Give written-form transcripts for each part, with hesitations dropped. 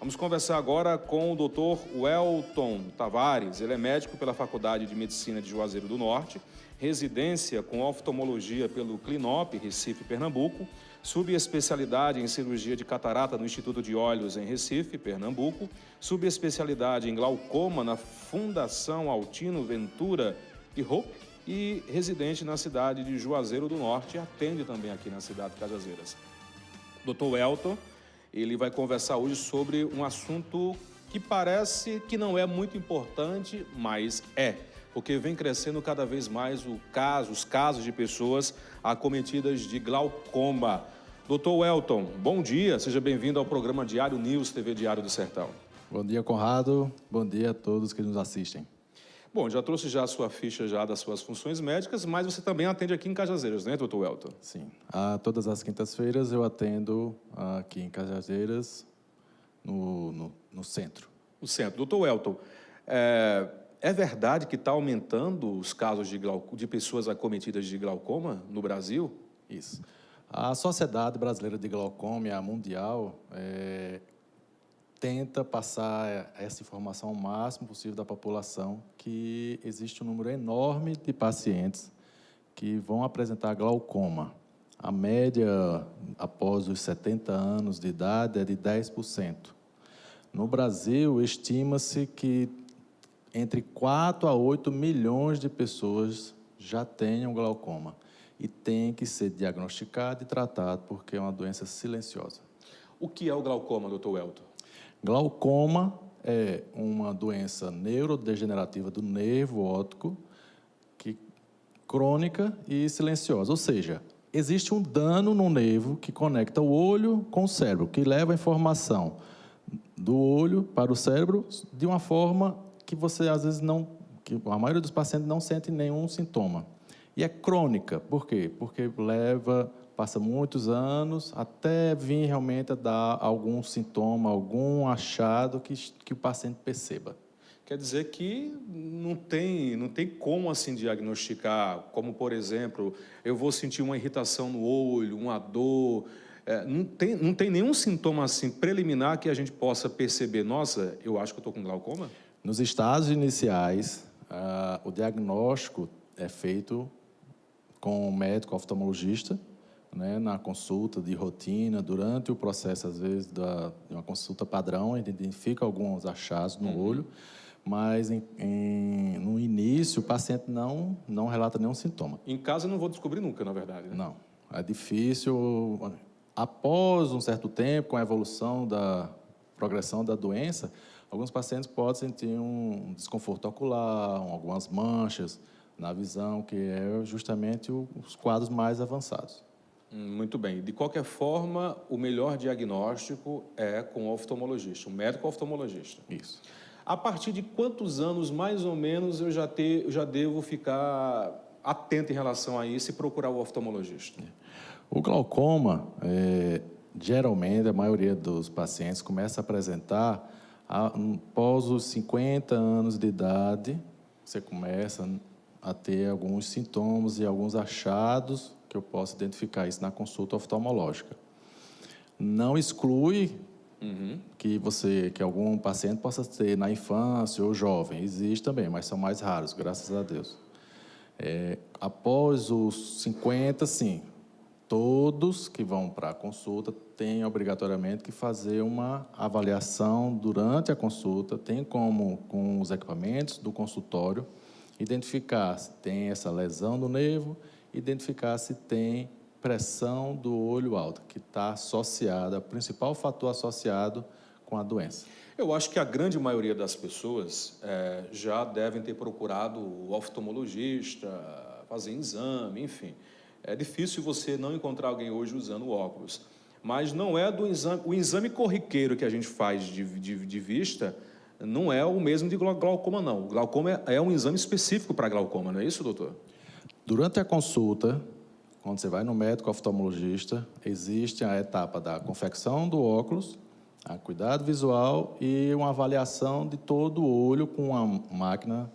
Vamos conversar agora com o Dr. Welton Tavares. Ele é médico pela Faculdade de Medicina de Juazeiro do Norte, residência com oftalmologia pelo Clinop, Recife, Pernambuco, subespecialidade em cirurgia de catarata no Instituto de Olhos em Recife, Pernambuco, subespecialidade em glaucoma na Fundação Altino Ventura e Hope e residente na cidade de Juazeiro do Norte e atende também aqui na cidade de Cajazeiras. Dr. Welton, ele vai conversar hoje sobre um assunto que parece que não é muito importante, mas é, porque vem crescendo cada vez mais os casos de pessoas acometidas de glaucoma. Dr. Welton, bom dia, seja bem-vindo ao programa Diário News, TV Diário do Sertão. Bom dia, Conrado. Bom dia a todos que nos assistem. Bom, já trouxe já a sua ficha já das suas funções médicas, mas você também atende aqui em Cajazeiras, né, Dr. Welton? Sim. Todas as quintas-feiras eu atendo aqui em Cajazeiras, no centro. No centro. Dr. Welton, é verdade que está aumentando os casos de pessoas acometidas de glaucoma no Brasil? Isso. A Sociedade Brasileira de Glaucoma, a mundial, tenta passar essa informação ao máximo possível da população, que existe um número enorme de pacientes que vão apresentar glaucoma. A média, após os 70 anos de idade, é de 10%. No Brasil, estima-se que entre 4 a 8 milhões de pessoas já tenham glaucoma e tem que ser diagnosticado e tratado porque é uma doença silenciosa. O que é o glaucoma, Dr. Welton? Glaucoma é uma doença neurodegenerativa do nervo óptico, crônica e silenciosa, ou seja, existe um dano no nervo que conecta o olho com o cérebro, que leva a informação do olho para o cérebro de uma forma que você às vezes que a maioria dos pacientes não sente nenhum sintoma. E é crônica, por quê? Porque passa muitos anos até vir realmente a dar algum sintoma, algum achado que o paciente perceba. Quer dizer que não tem como assim diagnosticar, como por exemplo, eu vou sentir uma irritação no olho, uma dor, não tem nenhum sintoma assim preliminar que a gente possa perceber, nossa, eu acho que eu estou com glaucoma? Nos estágios iniciais, o diagnóstico é feito com o médico oftalmologista, né, na consulta de rotina, durante o processo, às vezes, de uma consulta padrão, a gente identifica alguns achados no olho, mas no início o paciente não relata nenhum sintoma. Em casa eu não vou descobrir nunca, na verdade, né? Não, é difícil. Após um certo tempo, com a evolução da progressão da doença, alguns pacientes podem sentir um desconforto ocular, algumas manchas na visão, que é justamente os quadros mais avançados. Muito bem. De qualquer forma, o melhor diagnóstico é com o oftalmologista, o médico oftalmologista. Isso. A partir de quantos anos, mais ou menos, eu já devo ficar atento em relação a isso e procurar o oftalmologista? O glaucoma, geralmente, a maioria dos pacientes começa a apresentar após os 50 anos de idade, você começa a ter alguns sintomas e alguns achados que eu posso identificar isso na consulta oftalmológica. Não exclui que algum paciente possa ter na infância ou jovem. Existe também, mas são mais raros, graças a Deus. Após os 50, sim, todos que vão para a consulta têm obrigatoriamente que fazer uma avaliação durante a consulta, tem como, com os equipamentos do consultório, identificar se tem essa lesão no nervo, identificar se tem pressão do olho alta, que está associada, o principal fator associado com a doença. Eu acho que a grande maioria das pessoas já devem ter procurado o oftalmologista, fazer exame, enfim. É difícil você não encontrar alguém hoje usando óculos. Mas não é o exame corriqueiro que a gente faz de vista, não é o mesmo de glaucoma, não. O glaucoma é um exame específico para glaucoma, não é isso, doutor? Durante a consulta, quando você vai no médico oftalmologista, existe a etapa da confecção do óculos, a cuidado visual e uma avaliação de todo o olho com uma máquina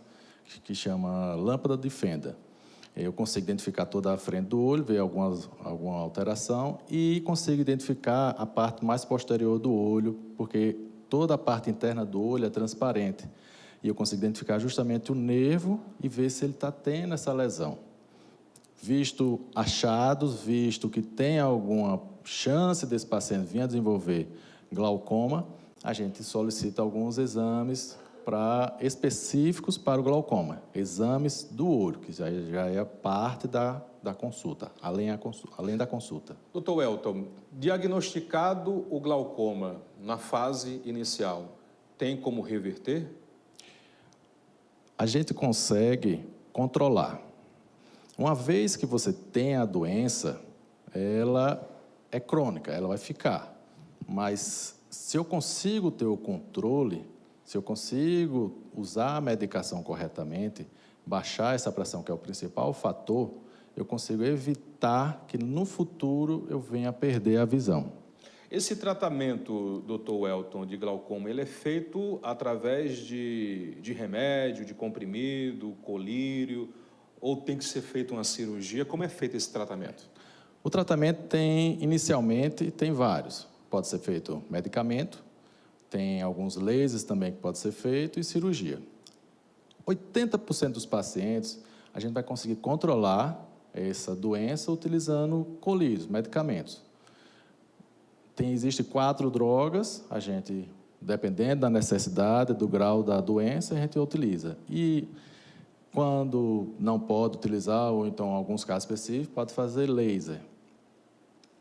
que chama lâmpada de fenda. Eu consigo identificar toda a frente do olho, ver alguma alteração e consigo identificar a parte mais posterior do olho, porque toda a parte interna do olho é transparente. E eu consigo identificar justamente o nervo e ver se ele está tendo essa lesão. Visto achados, visto que tem alguma chance desse paciente vir a desenvolver glaucoma, a gente solicita alguns exames específicos para o glaucoma, exames do olho, que já é parte da consulta, além da consulta. Dr. Welton, diagnosticado o glaucoma na fase inicial, tem como reverter? A gente consegue controlar. Uma vez que você tem a doença, ela é crônica, ela vai ficar. Mas se eu consigo ter o controle, se eu consigo usar a medicação corretamente, baixar essa pressão, que é o principal fator, eu consigo evitar que no futuro eu venha a perder a visão. Esse tratamento, Dr. Welton, de glaucoma, ele é feito através de remédio, de comprimido, colírio, ou tem que ser feita uma cirurgia? Como é feito esse tratamento? O tratamento inicialmente, tem vários. Pode ser feito medicamento, tem alguns lasers também que pode ser feito e cirurgia. 80% dos pacientes, a gente vai conseguir controlar essa doença utilizando colírios, medicamentos. Existem 4 drogas, a gente, dependendo da necessidade, do grau da doença, a gente utiliza. E quando não pode utilizar, ou então, em alguns casos específicos, pode fazer laser.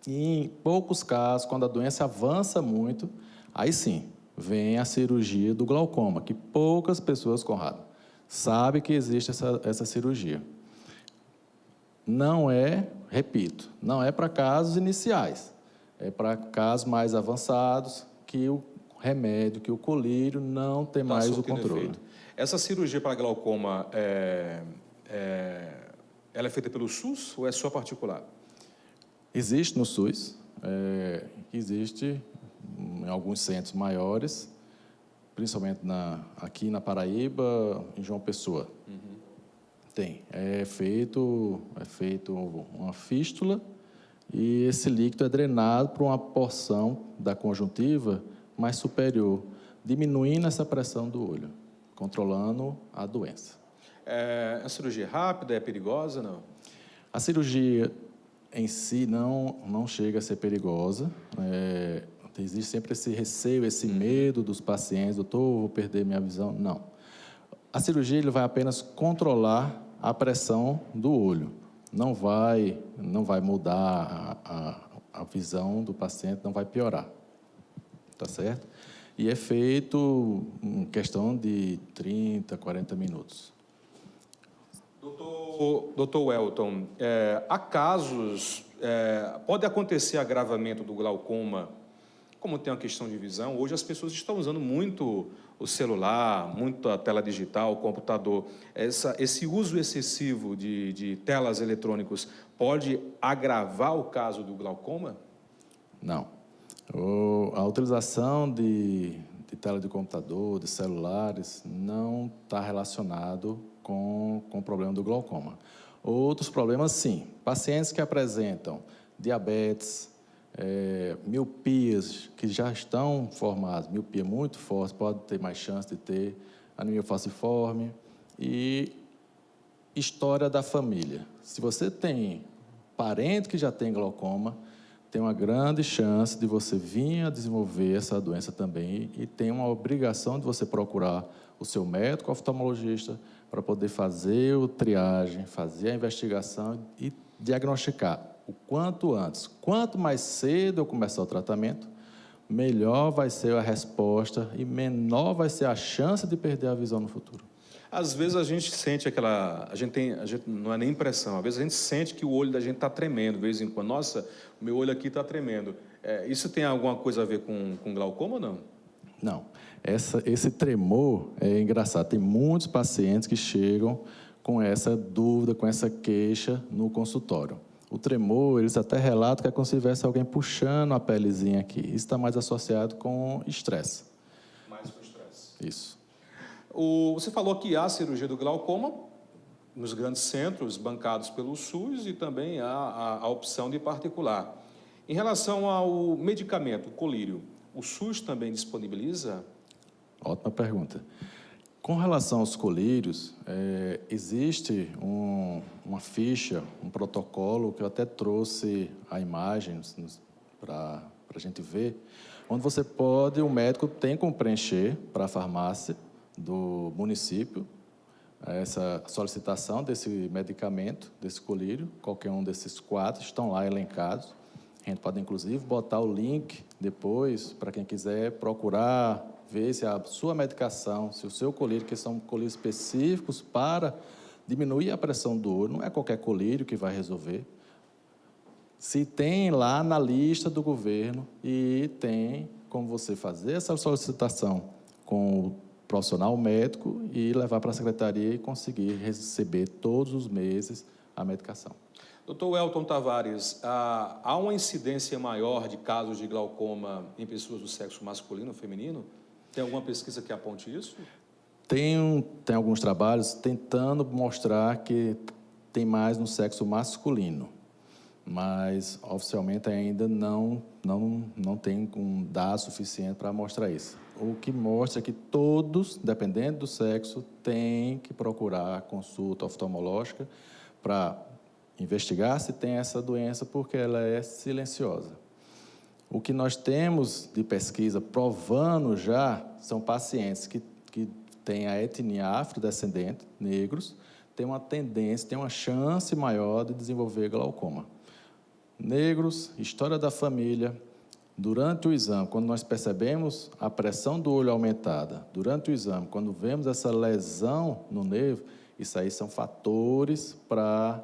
E em poucos casos, quando a doença avança muito, aí sim, vem a cirurgia do glaucoma, que poucas pessoas, Conrado, sabem que existe essa cirurgia. Não é, repito, não é para casos iniciais, é para casos mais avançados, que o remédio, que o colírio não tem mais o controle. Efeito. Essa cirurgia para glaucoma, ela é feita pelo SUS ou é só particular? Existe no SUS, existe em alguns centros maiores, principalmente aqui na Paraíba, em João Pessoa. Uhum. Tem. É feito uma fístula e esse líquido é drenado para uma porção da conjuntiva mais superior, diminuindo essa pressão do olho, controlando a doença. A cirurgia é rápida, é perigosa, não? A cirurgia em si não chega a ser perigosa. Existe sempre esse receio, esse medo dos pacientes, doutor, vou perder minha visão. Não. A cirurgia ele vai apenas controlar a pressão do olho. Não vai mudar a visão do paciente, não vai piorar. Tá certo? E é feito em questão de 30, 40 minutos. Doutor Welton, há casos, pode acontecer agravamento do glaucoma, como tem uma questão de visão. Hoje as pessoas estão usando muito o celular, muito a tela digital, o computador. Esse uso excessivo de telas eletrônicas pode agravar o caso do glaucoma? Não. A utilização de tela de computador, de celulares, não está relacionado com o problema do glaucoma. Outros problemas, sim. Pacientes que apresentam diabetes, miopias que já estão formadas, miopia muito forte, pode ter mais chance de ter anemia falciforme e história da família. Se você tem parente que já tem glaucoma, tem uma grande chance de você vir a desenvolver essa doença também e tem uma obrigação de você procurar o seu médico oftalmologista para poder fazer a triagem, fazer a investigação e diagnosticar o quanto antes. Quanto mais cedo eu começar o tratamento, melhor vai ser a resposta e menor vai ser a chance de perder a visão no futuro. Às vezes a gente sente a gente não é nem impressão, às vezes a gente sente que o olho da gente está tremendo, de vez em quando. Nossa, o meu olho aqui está tremendo. Isso tem alguma coisa a ver com glaucoma ou não? Não. Esse tremor é engraçado. Tem muitos pacientes que chegam com essa dúvida, com essa queixa no consultório. O tremor, eles até relatam que é como se tivesse alguém puxando a pelezinha aqui. Isso está mais associado com estresse. Mais com estresse. Isso. Você falou que há cirurgia do glaucoma nos grandes centros bancados pelo SUS e também há a opção de particular. Em relação ao medicamento, o colírio, o SUS também disponibiliza? Ótima pergunta. Com relação aos colírios, existe uma ficha, um protocolo, que eu até trouxe a imagem para a gente ver, onde o médico tem como preencher para a farmácia do município essa solicitação desse medicamento, desse colírio. Qualquer um desses 4 estão lá elencados. A gente pode, inclusive, botar o link depois para quem quiser procurar, ver se a sua medicação, se o seu colírio, que são colírios específicos para diminuir a pressão do olho, não é qualquer colírio que vai resolver. Se tem lá na lista do governo e tem como você fazer essa solicitação com o profissional médico e levar para a secretaria e conseguir receber todos os meses a medicação. Doutor Welton Tavares, há uma incidência maior de casos de glaucoma em pessoas do sexo masculino ou feminino? Tem alguma pesquisa que aponte isso? Tem alguns trabalhos tentando mostrar que tem mais no sexo masculino, mas oficialmente ainda não tem um dado suficiente para mostrar isso. O que mostra que todos, dependendo do sexo, têm que procurar consulta oftalmológica para investigar se tem essa doença, porque ela é silenciosa. O que nós temos de pesquisa provando já são pacientes que têm a etnia afrodescendente, negros, têm uma tendência, têm uma chance maior de desenvolver glaucoma. Negros, história da família, durante o exame, quando nós percebemos a pressão do olho aumentada, durante o exame, quando vemos essa lesão no nervo, isso aí são fatores para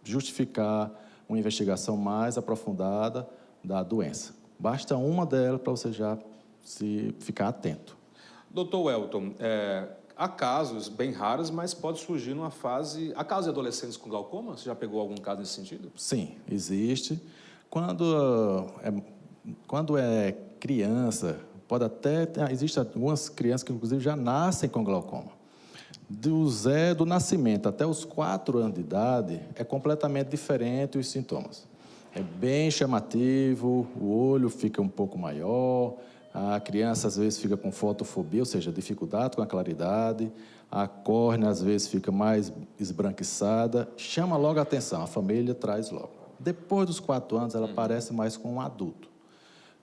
justificar uma investigação mais aprofundada da doença. Basta uma delas para você já ficar atento. Doutor Welton, há casos bem raros, mas pode surgir numa fase... Há casos de adolescentes com glaucoma? Você já pegou algum caso nesse sentido? Sim, existe. Quando é criança, existem algumas crianças que, inclusive, já nascem com glaucoma. Do nascimento até os 4 anos de idade, é completamente diferente os sintomas. É bem chamativo, o olho fica um pouco maior, a criança às vezes fica com fotofobia, ou seja, dificuldade com a claridade, a córnea às vezes fica mais esbranquiçada, chama logo a atenção, a família traz logo. Depois dos 4 anos, ela parece mais com um adulto.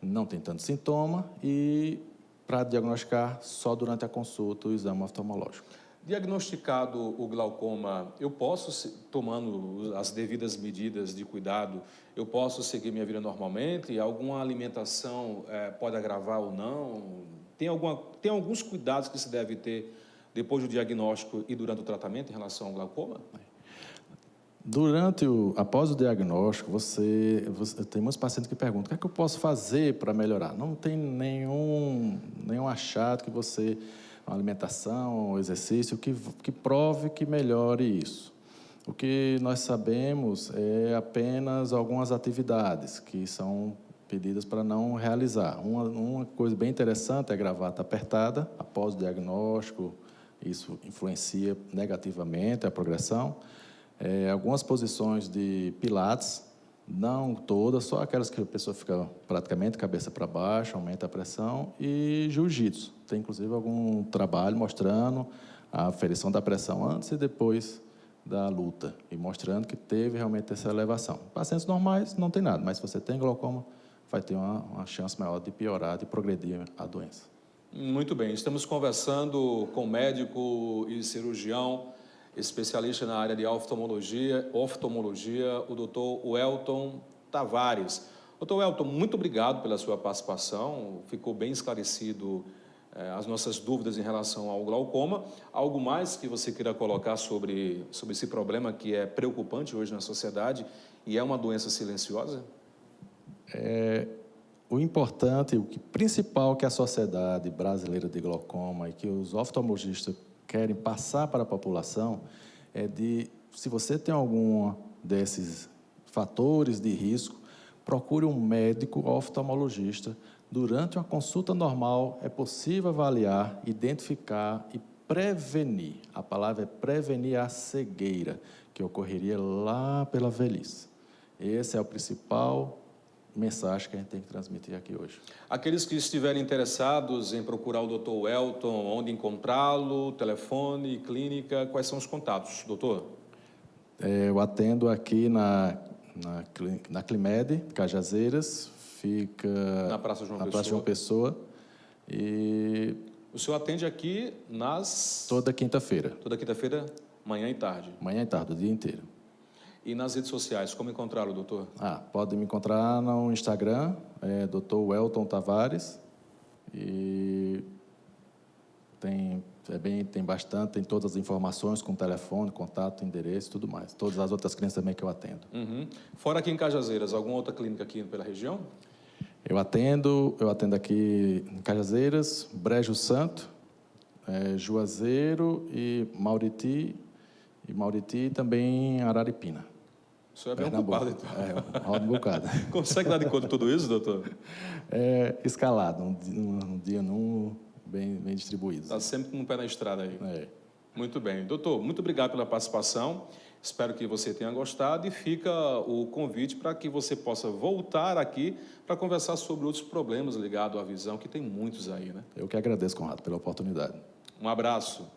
Não tem tanto sintoma e, para diagnosticar, só durante a consulta, o exame oftalmológico. Diagnosticado o glaucoma, eu posso, tomando as devidas medidas de cuidado, eu posso seguir minha vida normalmente? Alguma alimentação pode agravar ou não? Tem alguns cuidados que se deve ter depois do diagnóstico e durante o tratamento em relação ao glaucoma? Após o diagnóstico, tem muitos pacientes que perguntam: o que é que eu posso fazer para melhorar? Não tem nenhum achado que uma alimentação, um exercício que prove que melhore isso. O que nós sabemos é apenas algumas atividades que são pedidas para não realizar. Uma coisa bem interessante é a gravata apertada após o diagnóstico. Isso influencia negativamente a progressão. Algumas posições de pilates, não todas, só aquelas que a pessoa fica praticamente cabeça para baixo, aumenta a pressão, e jiu-jitsu. Tem, inclusive, algum trabalho mostrando a aferição da pressão antes e depois da luta, e mostrando que teve realmente essa elevação. Pacientes normais não tem nada, mas se você tem glaucoma, vai ter uma chance maior de piorar, de progredir a doença. Muito bem, estamos conversando com médico e cirurgião, especialista na área de oftalmologia, o doutor Welton Tavares. Doutor Welton, muito obrigado pela sua participação, ficou bem esclarecido as nossas dúvidas em relação ao glaucoma. Algo mais que você queira colocar sobre esse problema que é preocupante hoje na sociedade e é uma doença silenciosa? O importante, principal que a Sociedade Brasileira de Glaucoma e que os oftalmologistas querem passar para a população se você tem algum desses fatores de risco, procure um médico oftalmologista. Durante uma consulta normal, é possível avaliar, identificar e prevenir. A palavra é prevenir a cegueira, que ocorreria lá pela velhice. Esse é o principal mensagem que a gente tem que transmitir aqui hoje. Aqueles que estiverem interessados em procurar o Dr. Wellton, onde encontrá-lo, telefone, clínica, quais são os contatos, doutor? Eu atendo aqui na Climed, Cajazeiras, fica Na Praça João na Pessoa. Praça João Pessoa, e O senhor atende aqui nas... toda quinta-feira, Toda quinta-feira, manhã e tarde. manhã e tarde, o dia inteiro. E nas redes sociais, como encontrá-lo, doutor? Pode me encontrar no Instagram, Dr. Wellton Tavares, e tem bastante, tem todas as informações com telefone, contato, endereço, tudo mais. Todas as outras clínicas também que eu atendo. Uhum. Fora aqui em Cajazeiras, alguma outra clínica aqui pela região? Eu atendo aqui em Cajazeiras, Brejo Santo, Juazeiro e Mauriti e também Araripina. O senhor é bem Pernambuco. ocupado, então. Roda um bocado. Consegue dar de conta de tudo isso, doutor? Escalado, um dia num, bem distribuído. Está sempre com um pé na estrada aí. Muito bem. Doutor, muito obrigado pela participação. Espero que você tenha gostado e fica o convite para que você possa voltar aqui para conversar sobre outros problemas ligados à visão, que tem muitos aí, né? Eu que agradeço, Conrado, pela oportunidade. Um abraço.